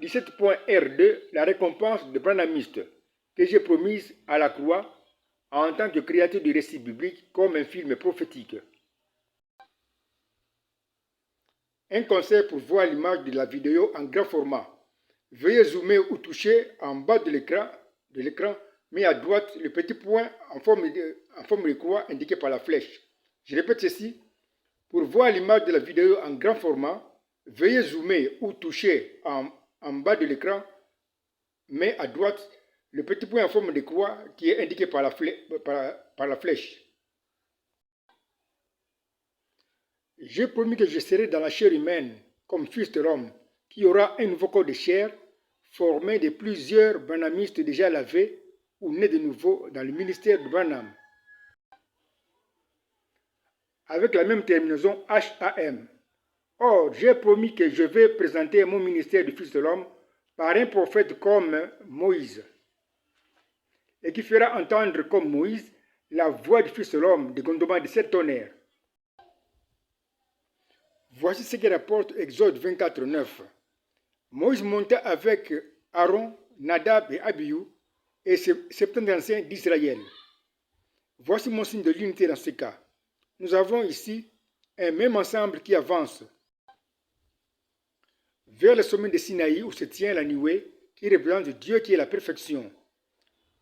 17.R2, la récompense de branhamiste que j'ai promise à la croix en tant que créateur du récit biblique comme un film prophétique. Un conseil pour voir l'image de la vidéo en grand format. Veuillez zoomer ou toucher en bas de l'écran, mais à droite le petit point en forme de croix indiqué par la flèche. Je répète ceci. Pour voir l'image de la vidéo en grand format, veuillez zoomer ou toucher en bas de l'écran, mais à droite le petit point en forme de croix qui est indiqué par la flèche. J'ai promis que je serai dans la chair humaine comme fils de l'homme, qui aura un nouveau corps de chair formé de plusieurs branhamistes déjà lavés ou nés de nouveau dans le ministère de Branham, avec la même terminaison HAM. Or, j'ai promis que je vais présenter mon ministère du Fils de l'homme par un prophète comme Moïse, et qui fera entendre comme Moïse la voix du Fils de l'homme de grondement de 7 tonnerres. Voici ce que rapporte Exode 24, 9. Moïse monta avec Aaron, Nadab et Abihu et 70 anciens d'Israël. Voici mon signe de l'unité dans ce cas. Nous avons ici un même ensemble qui avance vers le sommet de Sinaï où se tient la nuée qui représente Dieu qui est la perfection.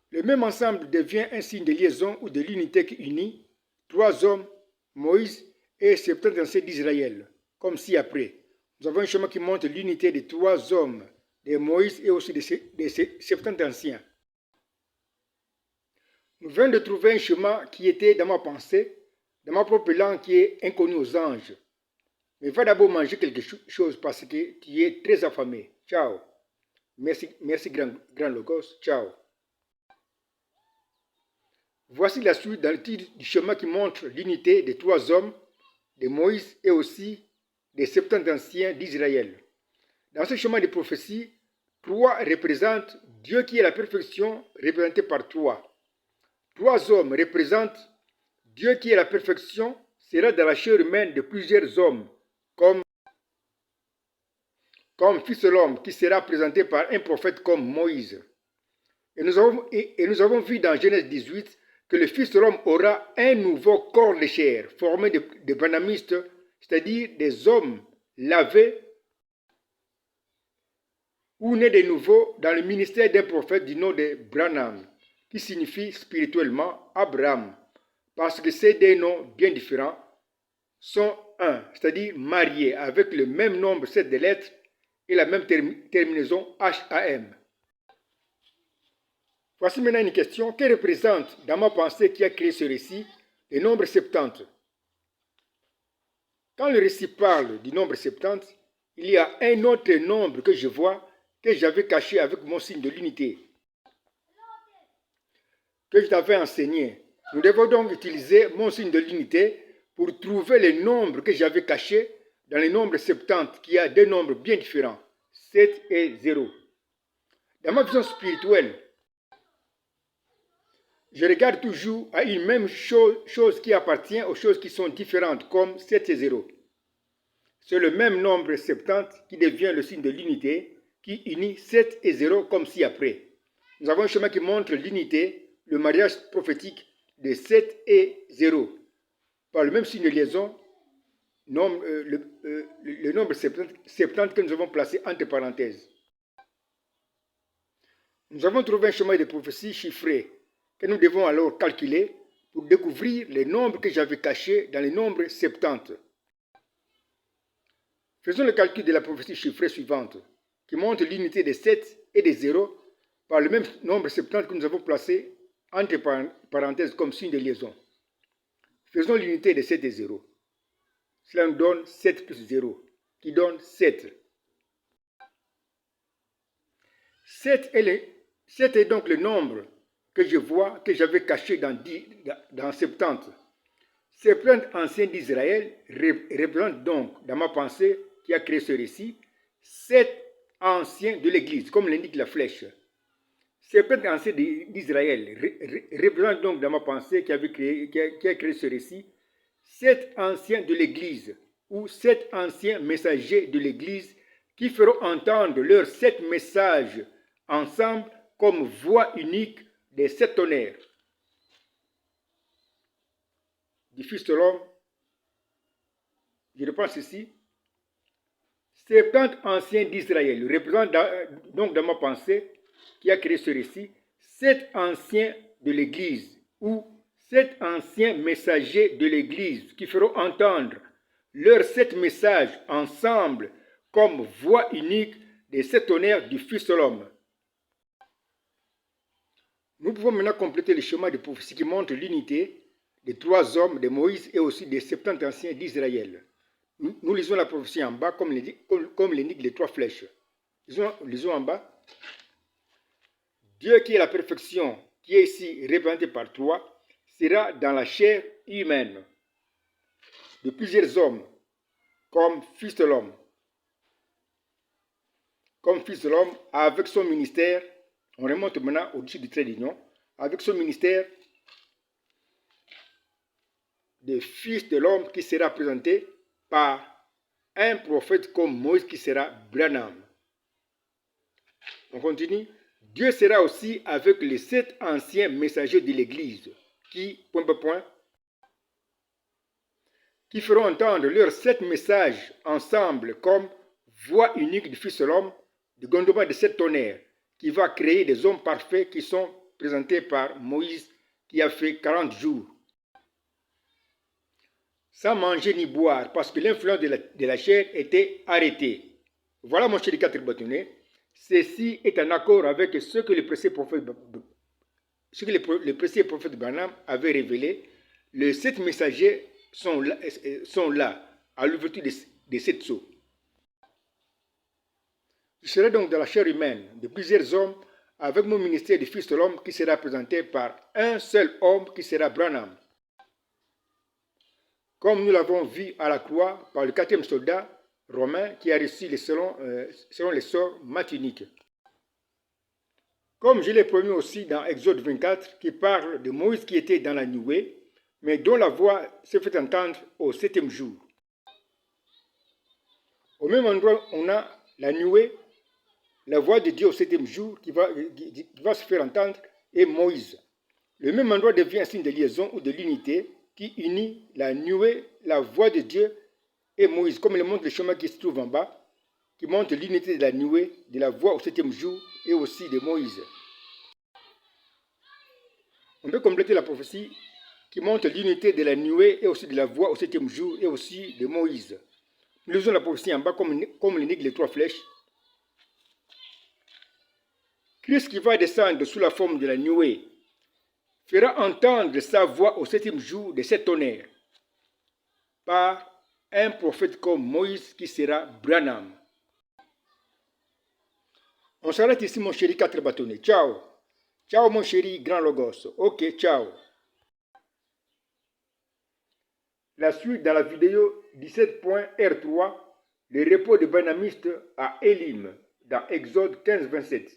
Le même ensemble devient un signe de liaison ou de l'unité qui unit 3 hommes, Moïse et 70 anciens d'Israël, comme ci-après. Nous avons un chemin qui montre l'unité des 3 hommes, de Moïse et aussi des 70 anciens. Nous venons de trouver un chemin qui était dans ma pensée, dans ma propre langue qui est inconnu aux anges. Mais va d'abord manger quelque chose parce que tu es très affamé. Ciao. Merci grand Logos. Ciao. Voici la suite dans le titre du chemin qui montre l'unité des 3 hommes, de Moïse et aussi des 70 anciens d'Israël. Dans ce chemin de prophétie, 3 représentent Dieu qui est la perfection, représenté par 3. 3 hommes représentent Dieu qui est la perfection, sera dans la chair humaine de plusieurs hommes, comme fils de l'homme, qui sera présenté par un prophète comme Moïse. Et nous avons vu dans Genèse 18 que le Fils de l'homme aura un nouveau corps de chair, formé de branhamistes, c'est-à-dire des hommes lavés ou nés de nouveau dans le ministère d'un prophète du nom de Branham, qui signifie spirituellement Abraham, parce que ces 2 noms bien différents sont un, c'est-à-dire mariés avec le même nombre 7 de lettres et la même terminaison HAM. Voici maintenant une question. Que représente dans ma pensée qui a créé ce récit le nombre 70? Quand le récit parle du nombre 70, il y a un autre nombre que je vois, que j'avais caché avec mon signe de l'unité, que je t'avais enseigné. Nous devons donc utiliser mon signe de l'unité pour trouver le nombre que j'avais caché dans le nombre 70, qui a 2 nombres bien différents, 7 et 0. Dans ma vision spirituelle, je regarde toujours à une même chose qui appartient aux choses qui sont différentes, comme 7 et 0. C'est le même nombre 70 qui devient le signe de l'unité, qui unit 7 et 0 comme ci-après. Nous avons un chemin qui montre l'unité, le mariage prophétique de 7 et 0. Par le même signe de liaison, le nombre 70 que nous avons placé entre parenthèses. Nous avons trouvé un chemin de prophétie chiffré que nous devons alors calculer pour découvrir les nombres que j'avais cachés dans les nombres 70. Faisons le calcul de la prophétie chiffrée suivante, qui montre l'unité des 7 et des 0 par le même nombre 70 que nous avons placé entre parenthèses comme signe de liaison. Faisons l'unité des 7 et 0. Cela nous donne 7 plus 0, qui donne 7. 7 est donc le nombre que je vois, que j'avais caché dans 70. 70 anciens d'Israël représentent donc, dans ma pensée qui a créé ce récit, 7 anciens de l'Église, comme l'indique la flèche. 70 anciens d'Israël représentent donc, dans ma pensée qui a créé ce récit, 7 anciens de l'Église, ou 7 anciens messagers de l'Église qui feront entendre leurs 7 messages ensemble comme voix unique des 7 tonnerres du Fils de l'homme. Je reprends ceci. 70 anciens d'Israël représentent donc dans ma pensée qui a créé ce récit, 7 anciens de l'Église ou 7 anciens messagers de l'Église qui feront entendre leurs 7 messages ensemble comme voix unique des 7 tonnerres du Fils de l'homme. Nous pouvons maintenant compléter le schéma de prophétie qui montre l'unité des 3 hommes de Moïse et aussi des 70 anciens d'Israël. Nous lisons la prophétie en bas comme l'indiquent les 3 flèches. Lisons en bas. Dieu qui est la perfection, qui est ici représenté par 3, sera dans la chair humaine de plusieurs hommes comme Fils de l'homme. Comme Fils de l'homme, avec son ministère, on remonte maintenant au-dessus du trait d'union, avec son ministère de Fils de l'homme qui sera présenté par un prophète comme Moïse qui sera Branham. On continue. Dieu sera aussi avec les 7 anciens messagers de l'Église qui, point par point, qui feront entendre leurs 7 messages ensemble comme voix unique du Fils de l'homme, du grondement de 7 tonnerres, qui va créer des hommes parfaits qui sont présentés par Moïse qui a fait 40 jours. Sans manger ni boire, parce que l'influence de la chair était arrêtée. Voilà mon chéri 4 bâtonnets. Ceci est en accord avec ce que le précieux prophète Branham avait révélé. Les 7 messagers sont là à l'ouverture des 7 sceaux. Je serai donc dans la chair humaine de plusieurs hommes avec mon ministère du Fils de l'homme qui sera présenté par un seul homme qui sera Branham. Comme nous l'avons vu à la croix par le 4e soldat romain qui a reçu selon les sorts matiniques. Comme je l'ai promis aussi dans Exode 24 qui parle de Moïse qui était dans la nuée, mais dont la voix se fait entendre au 7e jour. Au même endroit, on a la nuée, la voix de Dieu au 7e jour qui va se faire entendre, et Moïse. Le même endroit devient un signe de liaison ou de l'unité qui unit la nuée, la voix de Dieu et Moïse, comme le montre le chemin qui se trouve en bas, qui montre l'unité de la nuée, de la voix au 7e jour et aussi de Moïse. On peut compléter la prophétie qui montre l'unité de la nuée et aussi de la voix au 7e jour et aussi de Moïse. Nous lisons la prophétie en bas comme l'indiquent les 3 flèches. Christ qui va descendre sous la forme de la nuée fera entendre sa voix au 7e jour de 7 tonnerres par un prophète comme Moïse qui sera Branham. On s'arrête ici mon chéri 4 bâtonnets. Ciao. Ciao mon chéri grand logos. Ok, ciao. La suite dans la vidéo 17.R3, le repos des branhamistes à Élim dans Exode 15-27.